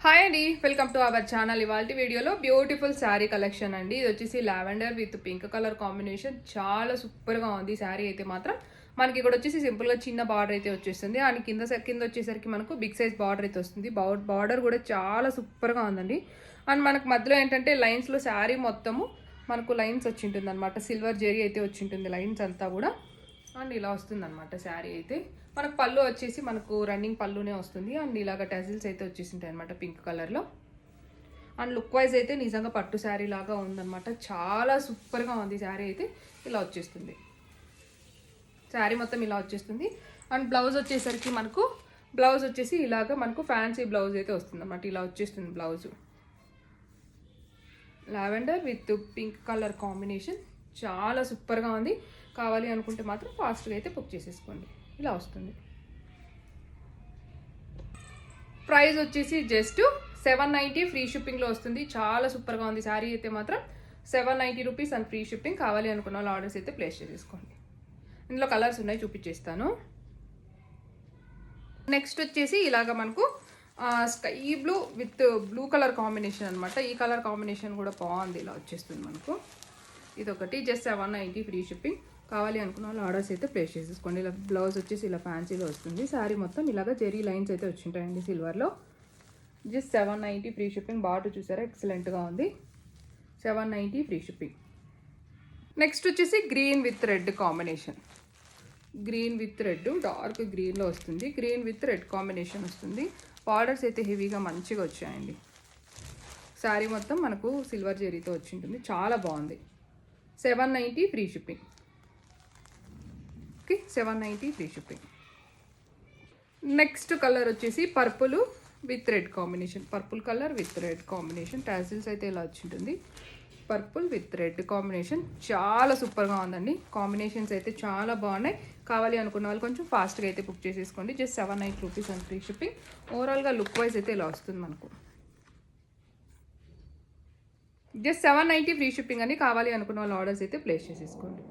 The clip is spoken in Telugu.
హాయ్ అండి, వెల్కమ్ టు అవర్ ఛానల్. ఇవాళ వీడియోలో బ్యూటిఫుల్ శారీ కలెక్షన్ అండి. ఇది వచ్చేసి lavender with pink colour combination. చాలా సూపర్గా ఉంది శారీ అయితే మాత్రం. మనకి ఇక్కడ వచ్చేసి సింపుల్గా చిన్న బార్డర్ అయితే వచ్చేస్తుంది. అండ్ కింద వచ్చేసరికి మనకు బిగ్ సైజ్ బార్డర్ అయితే వస్తుంది. బార్డర్ కూడా చాలా సూపర్గా ఉందండి. అండ్ మనకు మధ్యలో ఏంటంటే లైన్స్లో శారీ మొత్తము మనకు లైన్స్ వచ్చి ఉంటుంది అనమాట. సిల్వర్ జెరీ అయితే వచ్చి ఉంటుంది లైన్స్ అంతా కూడా. అండ్ ఇలా వస్తుంది అనమాట శారీ అయితే. మనకు పళ్ళు వచ్చేసి మనకు రన్నింగ్ పళ్ళునే వస్తుంది. అండ్ ఇలాగ టజిల్స్ అయితే వచ్చేసింటాయి అనమాట పింక్ కలర్లో. అండ్ లుక్ వైజ్ అయితే నిజంగా పట్టు శారీ లాగా ఉందన్నమాట. చాలా సూపర్గా ఉంది శారీ అయితే. ఇలా వచ్చేస్తుంది శారీ మొత్తం ఇలా వచ్చేస్తుంది. అండ్ బ్లౌజ్ వచ్చేసరికి మనకు బ్లౌజ్ వచ్చేసి ఇలాగ మనకు ఫ్యాన్సీ బ్లౌజ్ అయితే వస్తుంది అనమాట. ఇలా వచ్చేస్తుంది blouse. Lavender with pink colour combination చాలా సూపర్గా ఉంది. కావాలి అనుకుంటే మాత్రం ఫాస్ట్గా అయితే బుక్ చేసేసుకోండి. ఇలా వస్తుంది. ప్రైస్ వచ్చేసి జస్ట్ 790 ఫ్రీ షిప్పింగ్లో వస్తుంది. చాలా సూపర్గా ఉంది శారీ అయితే మాత్రం. 790 రూపీస్ అండ్ ఫ్రీ షిప్పింగ్. కావాలి అనుకున్న వాళ్ళు ఆర్డర్స్ అయితే ప్లేస్ చేసేసుకోండి. ఇందులో కలర్స్ ఉన్నాయి, చూపించేస్తాను. నెక్స్ట్ వచ్చేసి ఇలాగ మనకు sky blue with blue colour combination అనమాట. ఈ కలర్ కాంబినేషన్ కూడా బాగుంది. ఇలా వచ్చేస్తుంది మనకు. ఇదొకటి జస్ట్ 790 ఫ్రీ షిప్పింగ్. కావాలి అనుకున్న వాళ్ళు ఆర్డర్స్ అయితే ప్లేస్ చేసేసుకోండి. ఇలా బ్లౌజ్ వచ్చేసి ఇలా ఫ్యాన్సీలో వస్తుంది. శారీ మొత్తం ఇలాగ జెరీ లైన్స్ అయితే వచ్చింటాయండి సిల్వర్లో. Just 790 free shipping. బార్డర్ చూసారా ఎక్సలెంట్గా ఉంది. 790 ఫ్రీ షిప్పింగ్. నెక్స్ట్ వచ్చేసి green with red combination. Green with red dark గ్రీన్లో వస్తుంది. గ్రీన్ విత్ రెడ్ కాంబినేషన్ వస్తుంది. బార్డర్స్ అయితే హెవీగా మంచిగా వచ్చాయండి. శారీ మొత్తం మనకు సిల్వర్ జెరీతో వచ్చి ఉంటుంది. చాలా బాగుంది. 790 free shipping. Okay, 790 free shipping. Next colour వచ్చేసి purple with red combination. Purple colour with red combination. Tassels అయితే ఇలా వచ్చి ఉంటుంది. పర్పుల్ విత్ రెడ్ కాంబినేషన్ చాలా సూపర్గా ఉందండి. కాంబినేషన్స్ అయితే చాలా బాగున్నాయి. కావాలి అనుకున్న వాళ్ళు కొంచెం ఫాస్ట్గా అయితే బుక్ చేసేసుకోండి. Just 790 rupees and free shipping. ఓవరాల్గా లుక్ వైజ్ అయితే ఇలా వస్తుంది మనకు. జస్ట్ 790 ఫ్రీ షిప్పింగ్ అని. కావాలి అనుకున్న వాళ్ళు ఆర్డర్స్ అయితే ప్లేస్ చేసేసుకోండి.